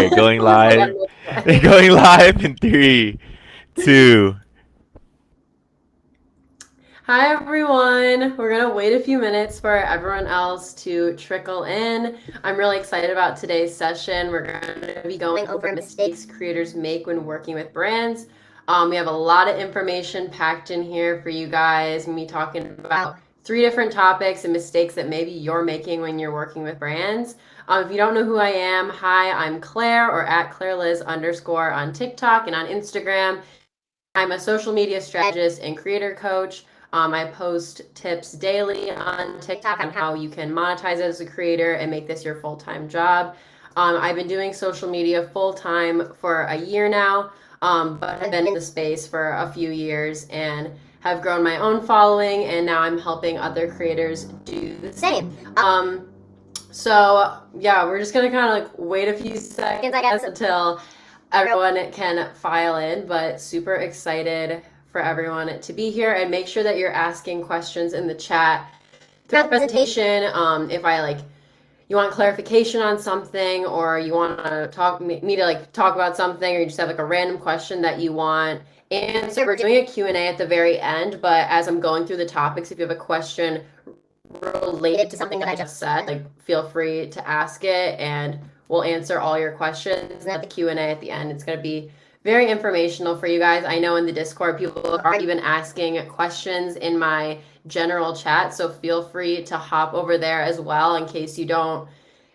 right, going live. Going live in three, two. Hi everyone. We're going to wait a few minutes for everyone else to trickle in. I'm really excited about today's session. We're going to be going over mistakes creators make when working with brands. We have a lot of information packed in here for you guys. Me talking about three different topics and mistakes that maybe you're making when you're working with brands. If you don't know who I am, hi, I'm Claire or at ClaireLiz underscore on TikTok and on Instagram. I'm a social media strategist and creator coach. I post tips daily on TikTok on how you can monetize as a creator and make this your full time job. I've been doing social media full time for a year now, but I've been in the space for a few years and have grown my own following, and now I'm helping other creators do the same. So we're just gonna kind of like wait a few seconds, I guess, until everyone can file in, but super excited for everyone to be here, and make sure that you're asking questions in the chat throughout the presentation. If I like you want clarification on something, or you want to talk me to like talk about something, or you just have like a random question that you want answer, we're doing a Q&A at the very end. But as I'm going through the topics, if you have a question related to something that I just said, like feel free to ask it and we'll answer all your questions. And at the Q&A at the end, it's going to be very informational for you guys. I know in the Discord, people are even asking questions in my general chat, so feel free to hop over there as well in case you don't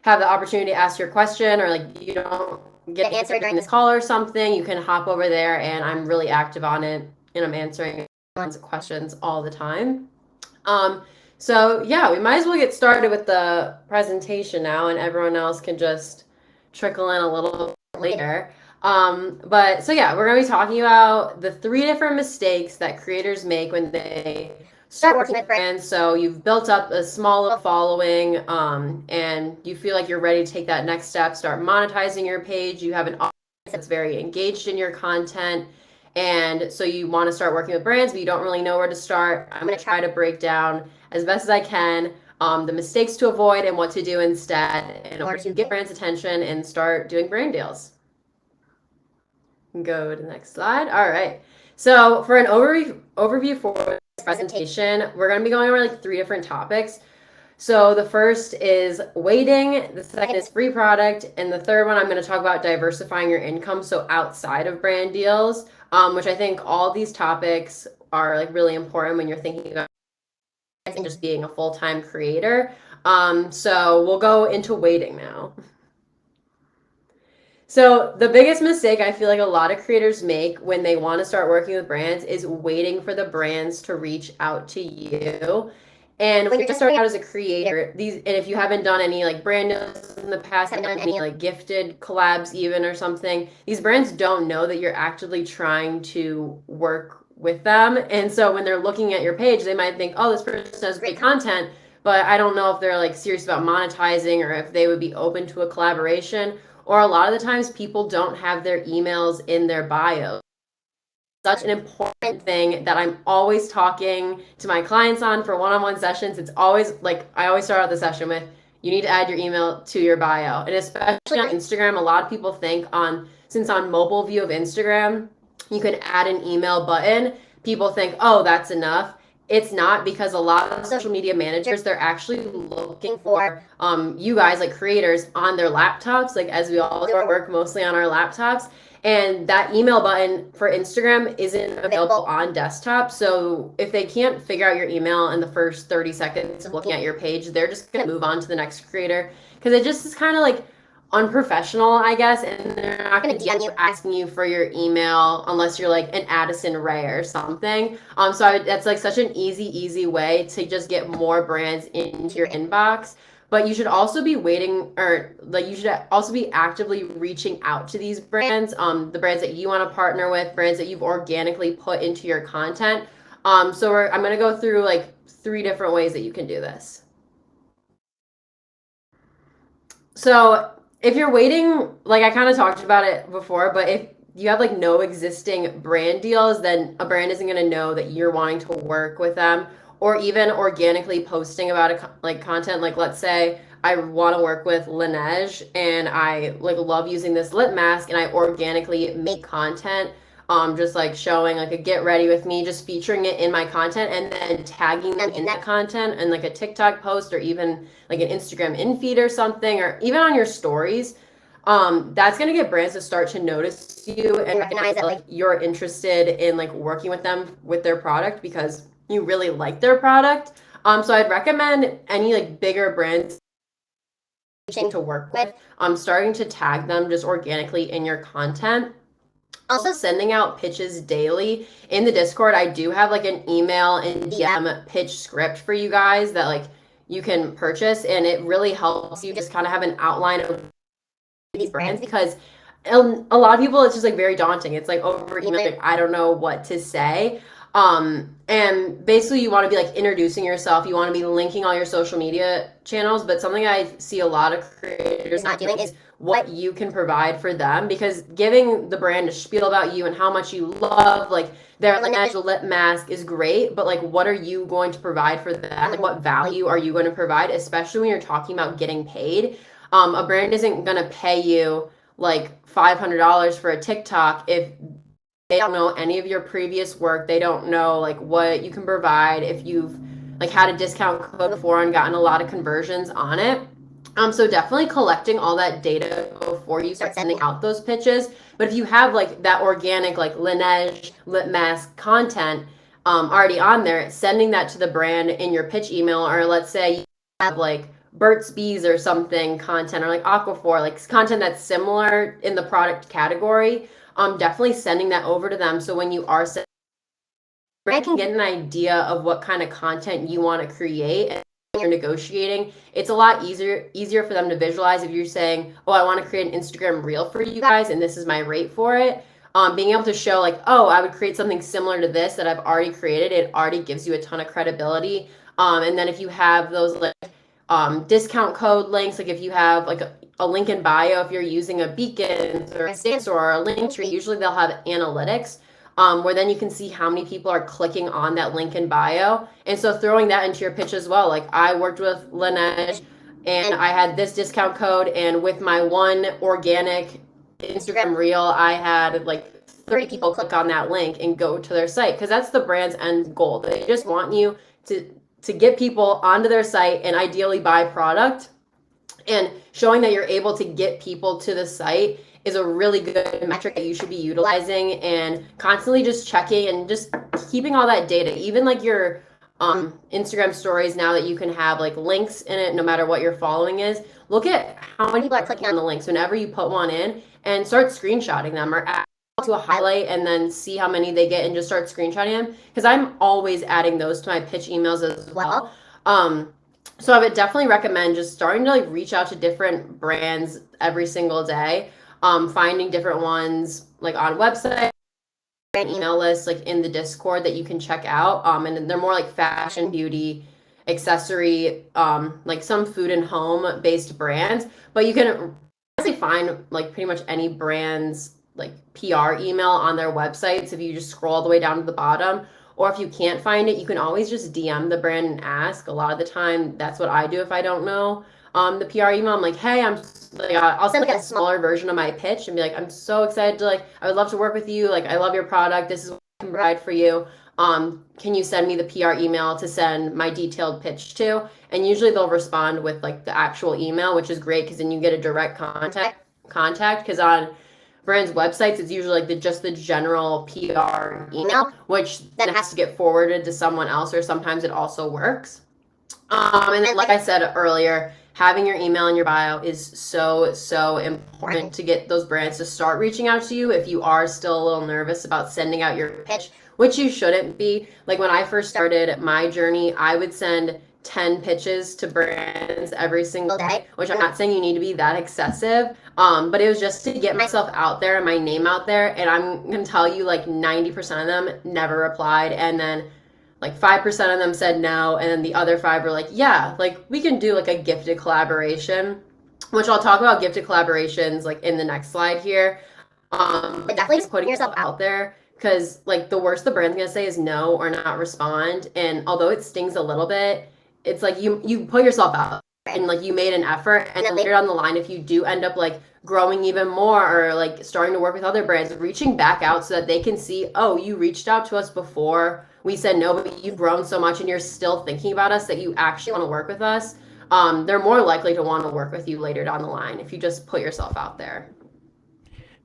have the opportunity to ask your question, or like you don't get answered during this call or something. You can hop over there, and I'm really active on it, and I'm answering lots of questions all the time. We might as well get started with the presentation now, and everyone else can just trickle in a little later. We're going to be talking about the three different mistakes that creators make when they start working with brands. So you've built up a small little following, and you feel like you're ready to take that next step, start monetizing your page. You have an audience that's very engaged in your content, and so you want to start working with brands, but you don't really know where to start. I'm going to try to break down as best as I can the mistakes to avoid and what to do instead in order to get brands' attention and start doing brand deals. Go to the next slide. All right. So for an overview for this presentation, we're going to be going over like three different topics. So the first is waiting, the second is free product, and the third one I'm going to talk about diversifying your income, so outside of brand deals, which I think all these topics are like really important when you're thinking about just being a full-time creator. So we'll go into waiting now. So the biggest mistake I feel like a lot of creators make when they want to start working with brands is waiting for the brands to reach out to you. And when you're just starting out as a creator, and if you haven't done any like brand deals in the past, haven't done any like gifted collabs even or something, these brands don't know that you're actively trying to work with them. And so when they're looking at your page, they might think, oh, this person has great content, but I don't know if they're like serious about monetizing or if they would be open to a collaboration. Or a lot of the times people don't have their emails in their bio. Such an important thing that I'm always talking to my clients on for one-on-one sessions. It's always like, I always start out the session with, you need to add your email to your bio. And especially on Instagram, a lot of people think since on mobile view of Instagram, you can add an email button. People think, oh, that's enough. It's not, because a lot of social media managers, they're actually looking for you guys like creators on their laptops, like as we all do our work mostly on our laptops. And that email button for Instagram isn't available on desktop. So if they can't figure out your email in the first 30 seconds of looking at your page, they're just going to move on to the next creator, because it just is kind of like unprofessional, I guess, and they're not going to DM you asking you for your email unless you're like an Addison Rae or something. That's like such an easy way to just get more brands into your inbox. But you should also be waiting, or like you should also be actively reaching out to these brands, the brands that you want to partner with, brands that you've organically put into your content. I'm going to go through like three different ways that you can do this. So if you're waiting, like I kind of talked about it before, but if you have like no existing brand deals, then a brand isn't going to know that you're wanting to work with them, or even organically posting about like content. Like let's say I want to work with Laneige and I like love using this lip mask, and I organically make content, just like showing like a get ready with me, just featuring it in my content and then tagging them in that content and like a TikTok post or even like an Instagram in feed or something, or even on your stories. That's gonna get brands to start to notice you and recognize that like you're interested in like working with them with their product because you really like their product. So I'd recommend any like bigger brands to work with, starting to tag them just organically in your content. Also sending out pitches daily in the Discord. I do have like an email and DM pitch script for you guys that like you can purchase, and it really helps you just kind of have an outline of these brands, because a lot of people it's just like very daunting. It's like over email, like, I don't know what to say. And basically you want to be like introducing yourself, you want to be linking all your social media channels, but something I see a lot of creators not doing is what you can provide for them, because giving the brand a spiel about you and how much you love like their Laneige lip mask is great, but like what are you going to provide for them? Like what value are you going to provide, especially when you're talking about getting paid? A brand isn't going to pay you like $500 for a TikTok if they don't know any of your previous work. They don't know like what you can provide, if you've like had a discount code before and gotten a lot of conversions on it. So definitely collecting all that data before you start sending out those pitches. But if you have like that organic like Laneige lip mask content already on there, sending that to the brand in your pitch email, or let's say you have like Burt's Bees or something content, or like Aquaphor, like content that's similar in the product category, definitely sending that over to them. So when you are sending, brand can get an idea of what kind of content you want to create, and when you're negotiating, it's a lot easier for them to visualize. If you're saying, oh, I want to create an Instagram reel for you guys and this is my rate for it, being able to show like, oh, I would create something similar to this that I've already created, it already gives you a ton of credibility. And then if you have those like discount code links, like if you have like a link in bio, if you're using a Beacon or a Stix or a Linktree, usually they'll have analytics, where then you can see how many people are clicking on that link in bio. And so throwing that into your pitch as well. Like I worked with Laneige and I had this discount code, and with my one organic Instagram reel, I had like 30 people click on that link and go to their site, because that's the brand's end goal. They just want you to get people onto their site and ideally buy product. And showing that you're able to get people to the site is a really good metric that you should be utilizing, and constantly just checking and just keeping all that data. Even like your Instagram stories, now that you can have like links in it no matter what your following is, look at how many people are clicking on the links whenever you put one in, and start screenshotting them or add to a highlight and then see how many they get and just start screenshotting them, because I'm always adding those to my pitch emails as well. So I would definitely recommend just starting to like reach out to different brands every single day, finding different ones like on websites, email lists, like in the Discord that you can check out. And they're more like fashion, beauty, accessory, like some food and home based brands, but you can honestly find like pretty much any brand's like PR email on their websites if you just scroll all the way down to the bottom. Or if you can't find it, you can always just DM the brand and ask. A lot of the time, that's what I do if I don't know the PR email. I'm like, hey, I'm like, I'll send like a smaller version of my pitch and be like, I'm so excited to like, I would love to work with you. Like, I love your product. This is what I can provide for you. Can you send me the PR email to send my detailed pitch to? And usually they'll respond with like the actual email, which is great because then you get a direct contact. Because on brands' websites, it's usually like just the general PR email, which then has to get forwarded to someone else, or sometimes it also works. And then, like I said earlier, having your email in your bio is so important to get those brands to start reaching out to you if you are still a little nervous about sending out your pitch, which you shouldn't be. Like when I first started my journey, I would send 10 pitches to brands every single day, which I'm not saying you need to be that excessive, but it was just to get myself out there and my name out there. And I'm gonna tell you, like 90% of them never replied, and then like 5% of them said no, and then the other 5 were like, yeah, like we can do like a gifted collaboration, which I'll talk about gifted collaborations like in the next slide here. But definitely just putting yourself out there, because like the worst the brand's gonna say is no or not respond. And although it stings a little bit, it's like you put yourself out and like you made an effort, and then later down the line, if you do end up like growing even more or like starting to work with other brands, reaching back out so that they can see, oh, you reached out to us before we said no, but you've grown so much and you're still thinking about us that you actually want to work with us. They're more likely to want to work with you later down the line if you just put yourself out there.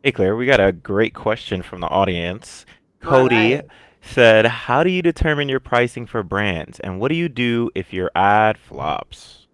Hey Claire, we got a great question from the audience. All Cody right. said, "How do you determine your pricing for brands, and what do you do if your ad flops?"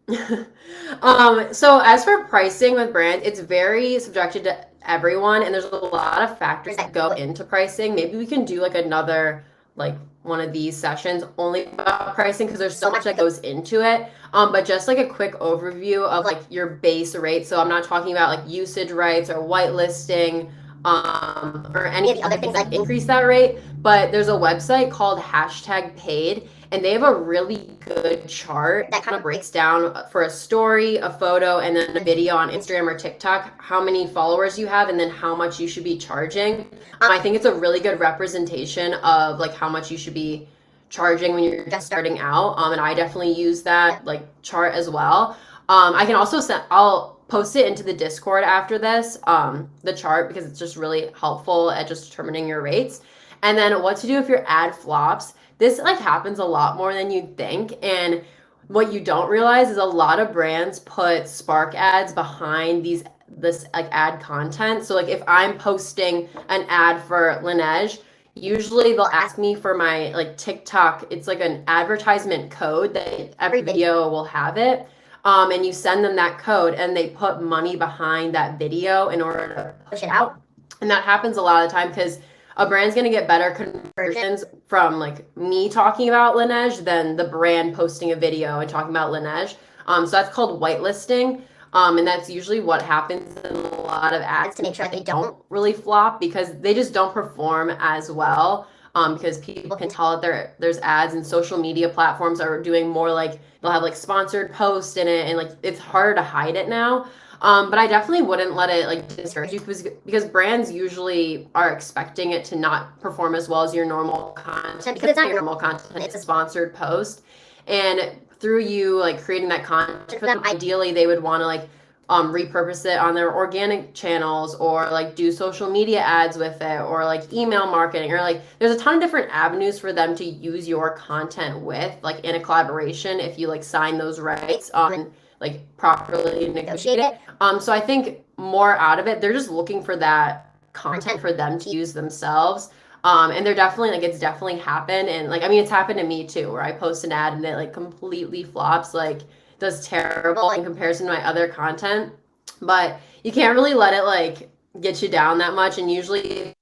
So as for pricing with brands, it's very subjective to everyone, and there's a lot of factors that go into pricing. Maybe we can do like another like one of these sessions only about pricing because there's so much that goes into it. But just like a quick overview of like your base rate. So I'm not talking about like usage rights or whitelisting, or any of the other things that increase that rate. But there's a website called hashtag paid, and they have a really good chart that kind of breaks down for a story, a photo, and then a video on Instagram or TikTok how many followers you have and then how much you should be charging. I think it's a really good representation of like how much you should be charging when you're just starting out. And I definitely use that like chart as well. I can also send, I'll post it into the Discord after this, the chart, because it's just really helpful at just determining your rates. And then what to do if your ad flops. This like happens a lot more than you'd think. And what you don't realize is a lot of brands put Spark ads behind this like ad content. So like if I'm posting an ad for Laneige, usually they'll ask me for my like TikTok. It's like an advertisement code that every video will have it. And you send them that code and they put money behind that video in order to push it out. And that happens a lot of the time because a brand's going to get better conversions from like me talking about Laneige than the brand posting a video and talking about Laneige. So that's called whitelisting. And that's usually what happens in a lot of ads to make sure they don't really flop because they just don't perform as well. Because people can tell that there's ads, and social media platforms are doing more like they'll have like sponsored posts in it, and like it's harder to hide it now. But I definitely wouldn't let it like discourage you because brands usually are expecting it to not perform as well as your normal content because it's not your normal content, it's a sponsored post. And through you like creating that content for them, ideally they would want to like repurpose it on their organic channels or like do social media ads with it or like email marketing or like there's a ton of different avenues for them to use your content with like in a collaboration if you like sign those rights on like properly negotiate it. So I think more out of it, they're just looking for that content for them to use themselves. And they're definitely like it's definitely happened, and like I mean it's happened to me too, where I post an ad and it like completely flops, like does terrible in comparison to my other content. But you can't really let it like get you down that much. And usually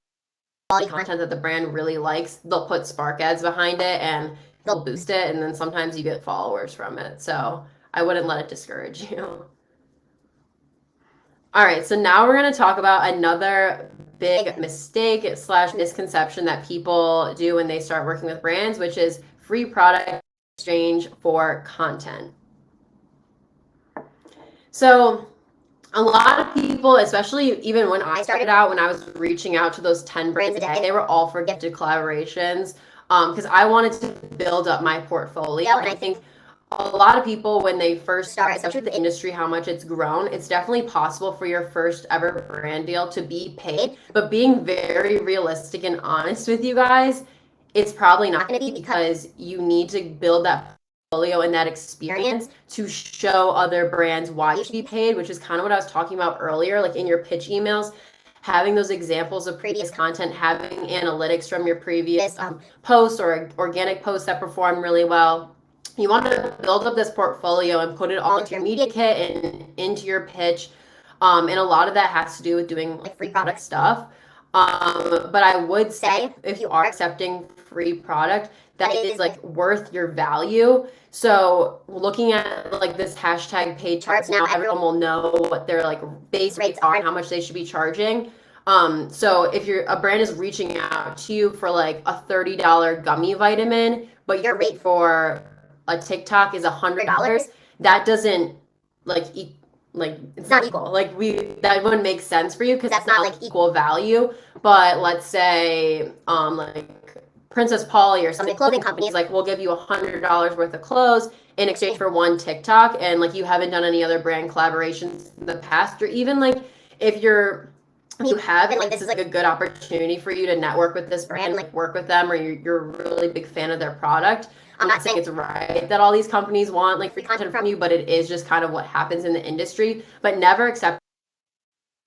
quality content that the brand really likes, they'll put Spark ads behind it and they'll boost it, and then sometimes you get followers from it. So I wouldn't let it discourage you. All right, so now we're going to talk about another big mistake slash misconception that people do when they start working with brands, which is free product exchange for content. So a lot of people, especially even when I started out, when I was reaching out to those 10 brands a day, they were all for gifted collaborations because I wanted to build up my portfolio. And I think a lot of people, when they first start, especially with the industry, how much it's grown, it's definitely possible for your first ever brand deal to be paid. But being very realistic and honest with you guys, it's probably not going to be because you need to build that portfolio and that experience to show other brands why you should be paid, which is kind of what I was talking about earlier, like in your pitch emails, having those examples of previous content, having analytics from your previous posts or organic posts that perform really well. You want to build up this portfolio and put it all into your media kit and into your pitch. And a lot of that has to do with doing like free product stuff. But I would say if you are accepting free product, that it is like worth your value. So looking at like this hashtag paid charts, now everyone will know what their like base rates are and how much they should be charging. So if a brand is reaching out to you for like a $30 gummy vitamin, but your rate for a TikTok is $100, that doesn't like like it's not equal. Like we that wouldn't make sense for you because that's not like equal value. But let's say like Princess Polly or something clothing companies like we'll give you $100 worth of clothes in exchange for one TikTok, and like you haven't done any other brand collaborations in the past, or even like if you have it, like this is like a good opportunity for you to network with this brand, like work with them, or you're a really big fan of their product. I'm not saying it's right that all these companies want like free content from you, but it is just kind of what happens in the industry. But never accept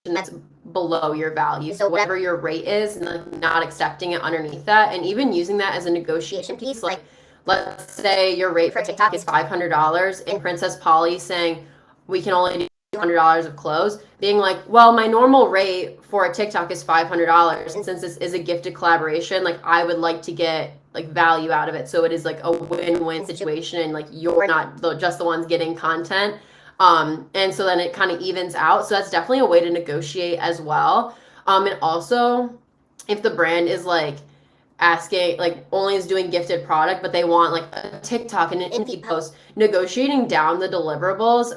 that's below your value. So whatever your rate is, not accepting it underneath that, and even using that as a negotiation piece. Like, let's say your rate for TikTok is $500, and Princess Polly saying we can only do $200 of clothes, being like, well, my normal rate for a TikTok is $500, and since this is a gifted collaboration, like I would like to get like value out of it, so it is like a win-win situation, and like you're not just the ones getting content. And so then it kind of evens out. So that's definitely a way to negotiate as well. And also, if the brand is like asking, like only is doing gifted product, but they want like a TikTok and an Infuse post, negotiating down the deliverables,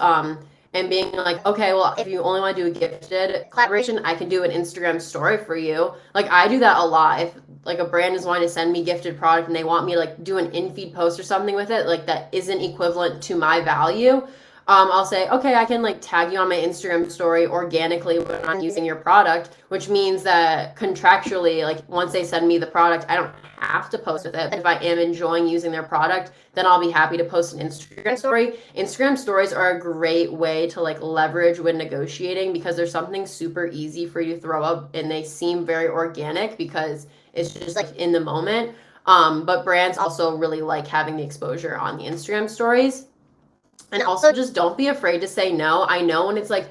and being like, okay, well, if you only want to do a gifted collaboration, I can do an Instagram story for you. Like I do that a lot. If like a brand is wanting to send me gifted product and they want me to like do an in-feed post or something with it, like that isn't equivalent to my value, I'll say, okay, I can like tag you on my Instagram story organically when I'm using your product, which means that contractually, like once they send me the product, I don't have to post with it. But if I am enjoying using their product, then I'll be happy to post an Instagram story. Instagram stories are a great way to like leverage when negotiating because there's something super easy for you to throw up and they seem very organic because it's just like in the moment. But brands also really like having the exposure on the Instagram stories. And also just don't be afraid to say no. I know when it's like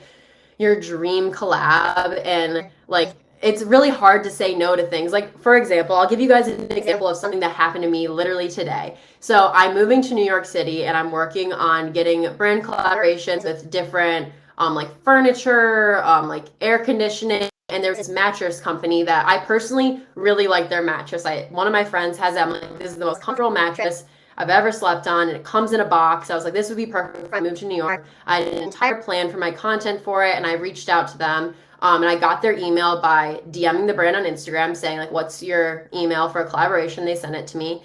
your dream collab and like it's really hard to say no to things. Like for example, I'll give you guys an example of something that happened to me literally today. So I'm moving to New York City and I'm working on getting brand collaborations with different like furniture, like air conditioning. And there's this mattress company that I personally really like their mattress. One of my friends has that. I'm like, this is the most comfortable mattress I've ever slept on, and it comes in a box. I was like, this would be perfect if I moved to New York. I had an entire plan for my content for it, and I reached out to them. And I got their email by DMing the brand on Instagram saying, like, what's your email for a collaboration? They sent it to me.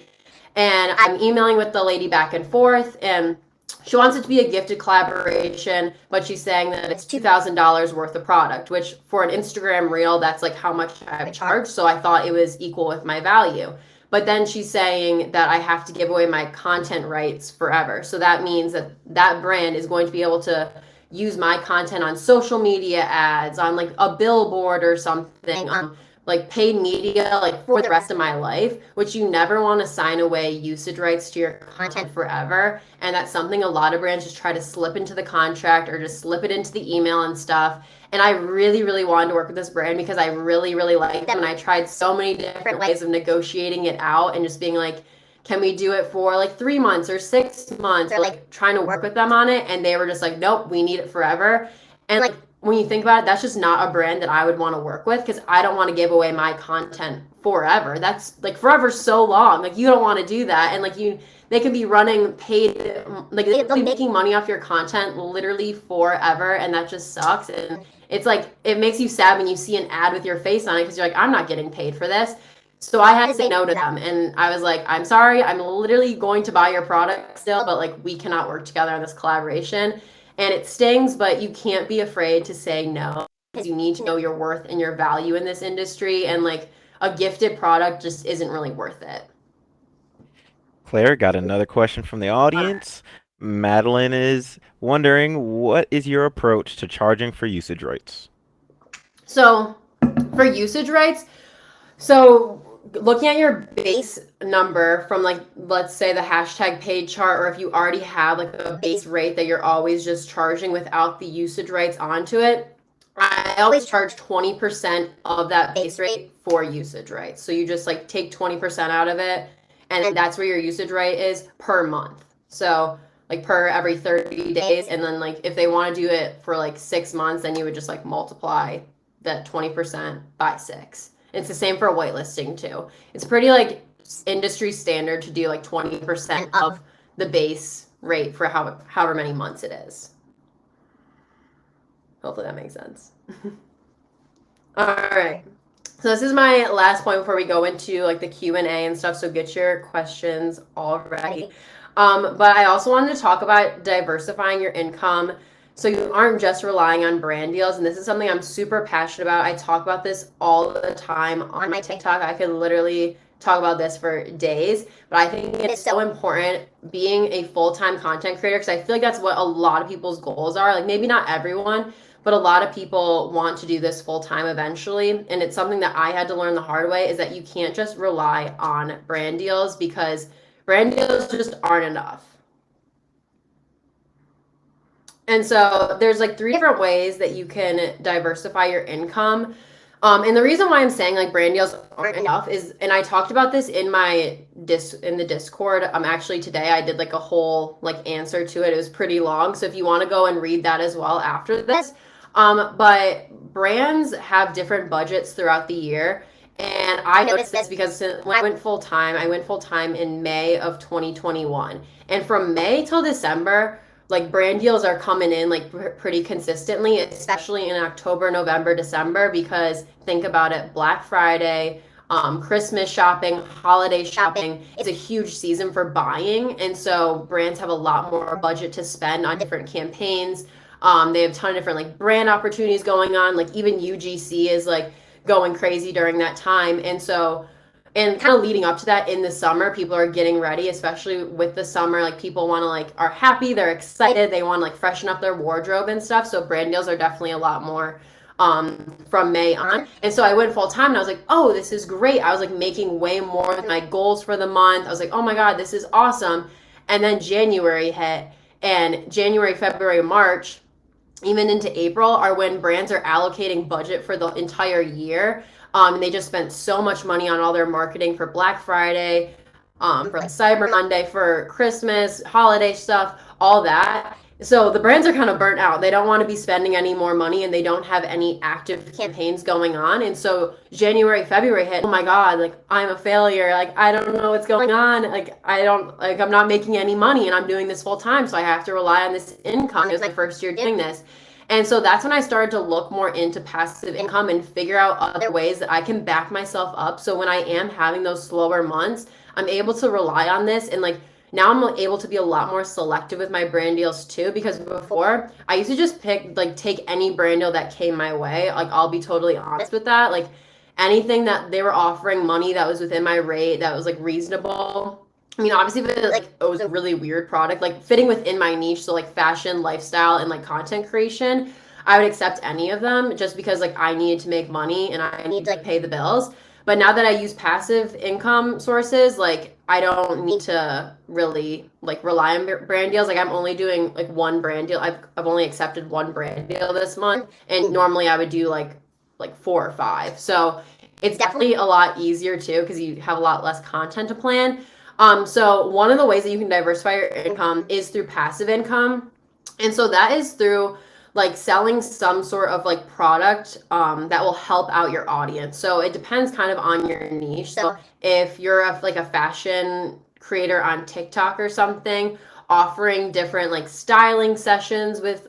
And I'm emailing with the lady back and forth, and she wants it to be a gifted collaboration, but she's saying that it's $2,000 worth of product, which for an Instagram reel, that's like how much I charge. So I thought it was equal with my value. But then she's saying that I have to give away my content rights forever. So that means that that brand is going to be able to use my content on social media ads, on like a billboard or something, like paid media, like for the rest of my life, which you never want to sign away usage rights to your content forever. And that's something a lot of brands just try to slip into the contract or just slip it into the email and stuff. And I really, really wanted to work with this brand because I really, really like them. And I tried so many different ways of negotiating it out and just being like, can we do it for like 3 months or 6 months? Or like trying to work with them on it. And they were just like, nope, we need it forever. And like when you think about it, that's just not a brand that I would want to work with because I don't want to give away my content forever. That's like forever so long. Like you don't want to do that. And like they could be running paid, like they'll be making money off your content literally forever. And that just sucks. And it's like, it makes you sad when you see an ad with your face on it because you're like, I'm not getting paid for this. So I had to say no to them. And I was like, I'm sorry, I'm literally going to buy your product still, but like we cannot work together on this collaboration. And it stings, but you can't be afraid to say no because you need to know your worth and your value in this industry. And like a gifted product just isn't really worth it. Claire got another question from the audience. Madeline is wondering, what is your approach to charging for usage rights? So for usage rights, so looking at your base number from like, let's say the hashtag paid chart, or if you already have like a base rate that you're always just charging without the usage rights onto it, I always charge 20% of that base rate for usage rights. So you just like take 20% out of it, and that's where your usage rate is per month. So like per every 30 days. And then like if they want to do it for like 6 months, then you would just like multiply that 20% by six. It's the same for whitelisting too. It's pretty like industry standard to do like 20% of the base rate for however many months it is. Hopefully that makes sense. All right. So this is my last point before we go into like the Q&A and stuff. So get your questions all ready. But I also wanted to talk about diversifying your income so you aren't just relying on brand deals. And this is something I'm super passionate about. I talk about this all the time on my TikTok. I could literally talk about this for days, but I think it's so important being a full-time content creator because I feel like that's what a lot of people's goals are. Like maybe not everyone, but a lot of people want to do this full time eventually. And it's something that I had to learn the hard way is that you can't just rely on brand deals because brand deals just aren't enough. And so there's like three different ways that you can diversify your income. And the reason why I'm saying like brand deals aren't enough is, and I talked about this in the Discord. Actually today I did like a whole like answer to it. It was pretty long, so if you want to go and read that as well after this. But brands have different budgets throughout the year, and I noticed this because when I went full time in May of 2021, and from May till December like brand deals are coming in like pretty consistently, especially in October, November, December, because think about it, Black Friday, Christmas shopping, holiday shopping, it's a huge season for buying. And so brands have a lot more budget to spend on different campaigns. They have a ton of different like brand opportunities going on. Like even UGC is like going crazy during that time. And kind of leading up to that in the summer, people are getting ready, especially with the summer. Like people want to like are happy, they're excited, they want to like freshen up their wardrobe and stuff. So brand deals are definitely a lot more from May on. And so I went full time and I was like, oh, this is great. I was like making way more than my goals for the month. I was like, oh my God, this is awesome. And then January hit, and January, February, March, even into April are when brands are allocating budget for the entire year. And they just spent so much money on all their marketing for Black Friday, for like Cyber Monday, for Christmas, holiday stuff, all that. So the brands are kind of burnt out. They don't want to be spending any more money and they don't have any active campaigns going on. And so January, February hit. Oh my God, like I'm a failure. Like I don't know what's going on. I'm not making any money and I'm doing this full time. So I have to rely on this income. It was my first year doing this. And so that's when I started to look more into passive income and figure out other ways that I can back myself up. So when I am having those slower months, I'm able to rely on this. And like now I'm able to be a lot more selective with my brand deals too, because before I used to just take any brand deal that came my way. Like I'll be totally honest with that. Like anything that they were offering money that was within my rate, that was like reasonable. I mean, obviously, if it was a really weird product, like fitting within my niche, so like fashion, lifestyle, and like content creation, I would accept any of them just because like I needed to make money and I need to like pay the bills. But now that I use passive income sources, like I don't need to really like rely on brand deals. Like I'm only doing like one brand deal. I've only accepted one brand deal this month, and normally I would do like four or five. So it's definitely a lot easier too because you have a lot less content to plan. So one of the ways that you can diversify your income is through passive income. And so that is through like selling some sort of like product that will help out your audience. So it depends kind of on your niche. So if you're like a fashion creator on TikTok or something, offering different like styling sessions with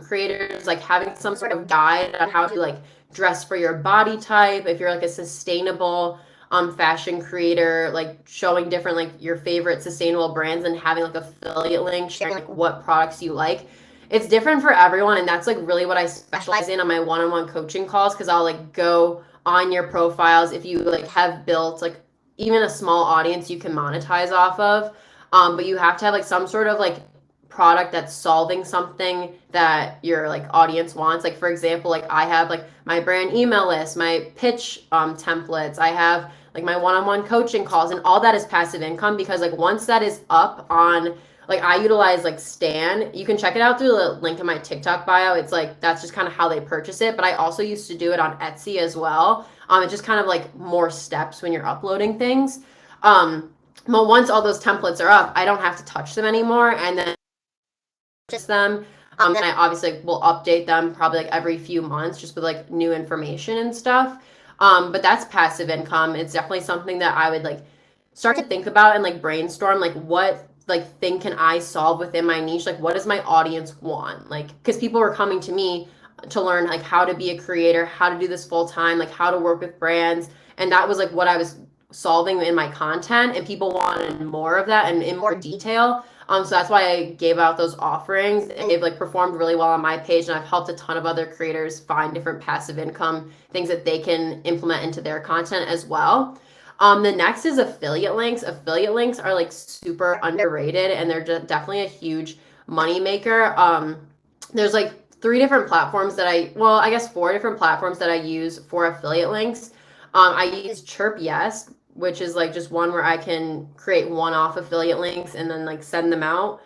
creators, like having some sort of guide on how to like dress for your body type. If you're like a sustainable fashion creator, like showing different like your favorite sustainable brands and having like affiliate links sharing like what products you like. It's different for everyone, and that's like really what I specialize in on my one-on-one coaching calls because I'll like go on your profiles if you like have built like even a small audience you can monetize off of. But you have to have like some sort of like product that's solving something that your like audience wants. Like for example, like I have like my brand email list, my pitch templates, I have like my one-on-one coaching calls, and all that is passive income because like once that is up on like I utilize like Stan. You can check it out through the link in my TikTok bio. It's like that's just kind of how they purchase it. But I also used to do it on Etsy as well. It's just kind of like more steps when you're uploading things. But once all those templates are up, I don't have to touch them anymore, and then just them. Then I obviously will update them probably like every few months just with like new information and stuff. But that's passive income. It's definitely something that I would like start to think about and like brainstorm like what like thing can I solve within my niche? Like what does my audience want? Like because people were coming to me to learn like how to be a creator, how to do this full time, like how to work with brands. And that was like what I was solving in my content, and people wanted more of that and in more detail. So that's why I gave out those offerings, and they've like performed really well on my page, and I've helped a ton of other creators find different passive income things that they can implement into their content as well. The next is affiliate links. Affiliate links are like super underrated, and they're definitely a huge money maker. There's like three different platforms that well, I guess four different platforms that I use for affiliate links. I use Chirp Yes, which is like just one where I can create one-off affiliate links and then like send them out.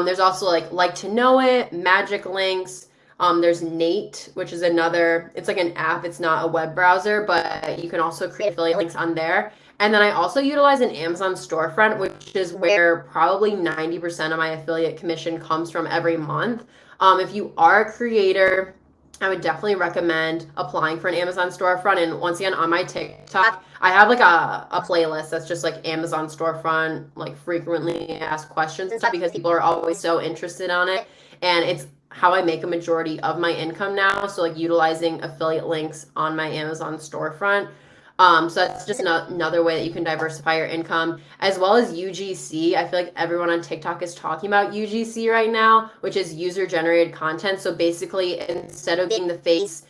There's also like to know it, Magic Links. There's Nate, which is another, it's like an app. It's not a web browser, but you can also create affiliate links on there. And then I also utilize an Amazon storefront, which is where probably 90% of my affiliate commission comes from every month. If you are a creator, I would definitely recommend applying for an Amazon storefront. And once again, on my TikTok, I have like a playlist that's just like Amazon storefront, like frequently asked questions and stuff, because people are always so interested on it. And it's how I make a majority of my income now. So like utilizing affiliate links on my Amazon storefront. So that's just another way that you can diversify your income, as well as UGC. I feel like everyone on TikTok is talking about UGC right now, which is user generated content. So basically, instead of being the face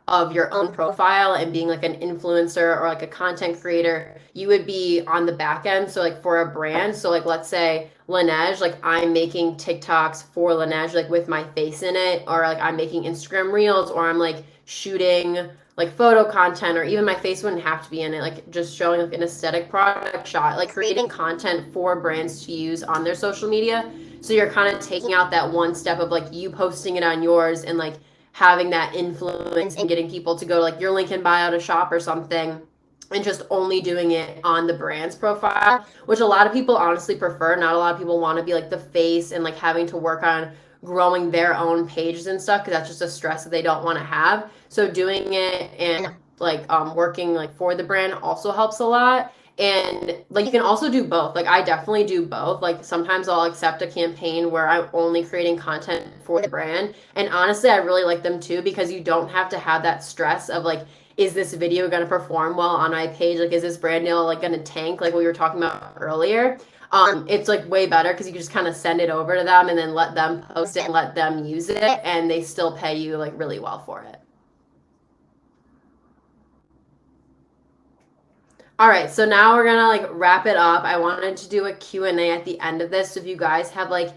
of your own profile and being like an influencer or like a content creator, you would be on the back end. So like for a brand, so like let's say Laneige, like I'm making TikToks for Laneige, like with my face in it, or like I'm making Instagram reels, or I'm like shooting like photo content, or even my face wouldn't have to be in it, like just showing like an aesthetic product shot, like creating content for brands to use on their social media. So you're kind of taking out that one step of like you posting it on yours and like having that influence and getting people to go to like your link in bio to shop or something, and just only doing it on the brand's profile, which a lot of people honestly prefer. Not a lot of people want to be like the face and like having to work on growing their own pages and stuff, because that's just a stress that they don't want to have. So doing it and like working like for the brand also helps a lot. And like you can also do both. Like I definitely do both. Like sometimes I'll accept a campaign where I'm only creating content for the brand, and honestly I really like them too, because you don't have to have that stress of like, is this video going to perform well on my page, like is this brand deal like going to tank, like we were talking about earlier. It's like way better because you can just kind of send it over to them and then let them post it and let them use it, and they still pay you like really well for it. All right, so now we're gonna like wrap it up. I wanted to do a Q&A at the end of this. So if you guys have like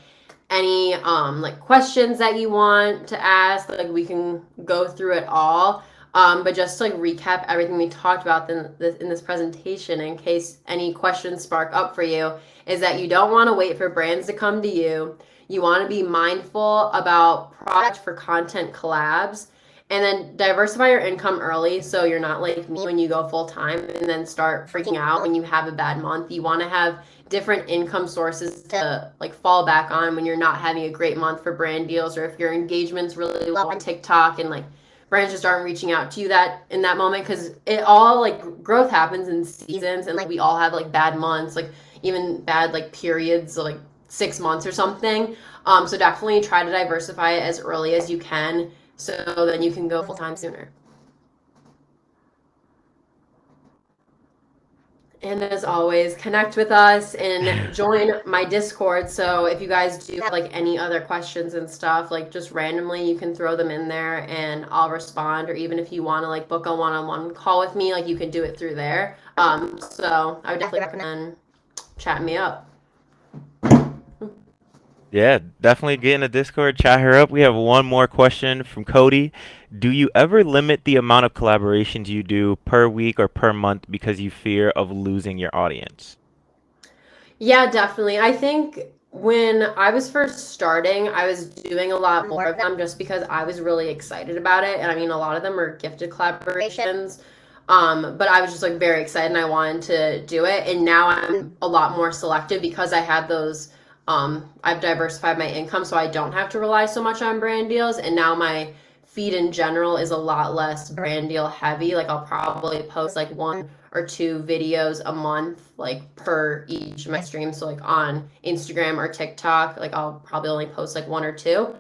any like questions that you want to ask, like we can go through it all. But just to like recap everything we talked about in this presentation, in case any questions spark up for you, is that you don't want to wait for brands to come to you. You want to be mindful about product for content collabs, and then diversify your income early, so you're not like me when you go full time and then start freaking out when you have a bad month. You want to have different income sources to like fall back on when you're not having a great month for brand deals, or if your engagement's really low on TikTok and like brands just aren't reaching out to you that in that moment, because it all like growth happens in seasons, and like we all have like bad months, like even bad like periods, like 6 months or something. So definitely try to diversify it as early as you can, so then you can go full time sooner. And as always, connect with us and join my Discord. So if you guys do have like any other questions and stuff, like just randomly, you can throw them in there and I'll respond. Or even if you want to like book a one-on-one call with me, like you can do it through there. So I would definitely recommend chatting me up. Yeah, definitely get in the Discord, chat her up. We have one more question from Cody. Do you ever limit the amount of collaborations you do per week or per month because you fear of losing your audience? Yeah, definitely. I think when I was first starting, I was doing a lot more of them just because I was really excited about it. And I mean, a lot of them are gifted collaborations. But I was just like very excited and I wanted to do it. And now I'm a lot more selective because I had those, I've diversified my income so I don't have to rely so much on brand deals. And now my feed in general is a lot less brand deal heavy. Like I'll probably post like one or two videos a month, like per each of my streams. So like on Instagram or TikTok, like I'll probably only post like one or two.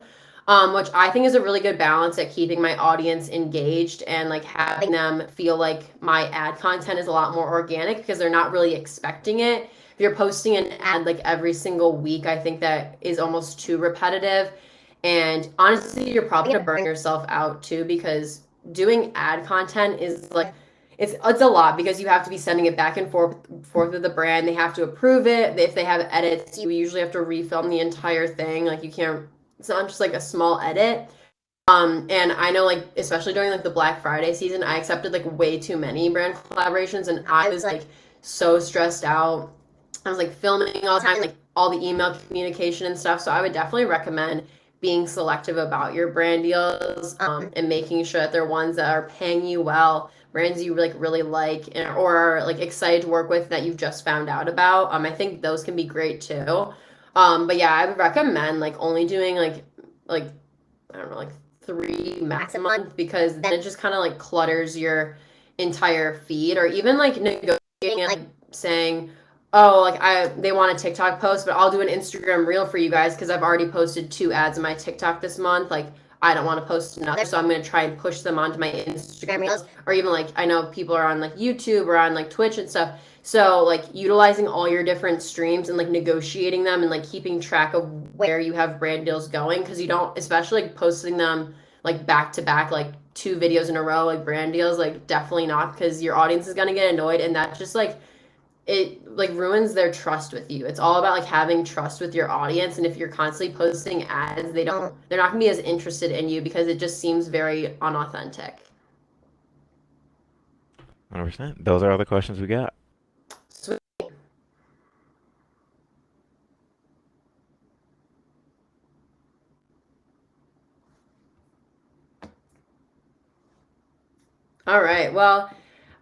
which I think is a really good balance at keeping my audience engaged and like having them feel like my ad content is a lot more organic because they're not really expecting it. If you're posting an ad like every single week, I think that is almost too repetitive. And honestly, you're probably gonna burn yourself out too because doing ad content is like it's a lot because you have to be sending it back and forth with the brand. They have to approve it. If they have edits, you usually have to refilm the entire thing. Like you can't. It's not just like a small edit. And I know like especially during like the Black Friday season, I accepted like way too many brand collaborations, and I was like so stressed out. I was like filming all the time, like all the email communication and stuff. So I would definitely recommend being selective about your brand deals, and making sure that they're ones that are paying you well, brands you like really like or are like excited to work with that you've just found out about. I think those can be great too. But yeah, I would recommend like only doing like I don't know, like three max a month because then it just kind of like clutters your entire feed, or even like negotiating and like saying, oh, like they want a TikTok post, but I'll do an Instagram reel for you guys because I've already posted 2 ads in my TikTok this month. Like I don't want to post another, so I'm gonna try and push them onto my Instagram reels, or even like I know people are on like YouTube or on like Twitch and stuff. So like utilizing all your different streams and like negotiating them and like keeping track of where you have brand deals going because you don't, especially like posting them like back to back, like 2 videos in a row, like brand deals, like definitely not because your audience is gonna get annoyed and that just like it like ruins their trust with you. It's all about like having trust with your audience, and if you're constantly posting ads, they're not gonna be as interested in you because it just seems very unauthentic. 100%. Those are all the questions we got. Sweet. All right. Well,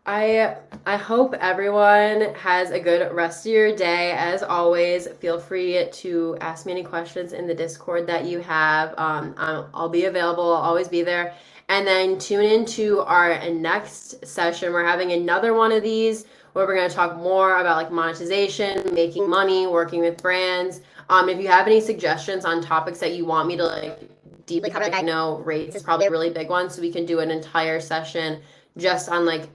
I hope everyone has a good rest of your day. As always, feel free to ask me any questions in the Discord that you have. I'll be available. I'll always be there. And then tune into our next session. We're having another one of these where we're going to talk more about like monetization, making money, working with brands. If you have any suggestions on topics that you want me to like deeply cover, like I know rates is probably a really big one, so we can do an entire session just on like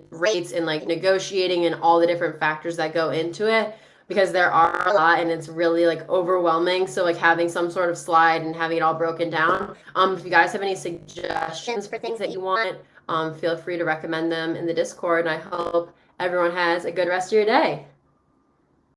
rates and like negotiating and all the different factors that go into it because there are a lot and it's really like overwhelming. So like having some sort of slide and having it all broken down. If you guys have any suggestions for things that you want, feel free to recommend them in the Discord, and I hope everyone has a good rest of your day.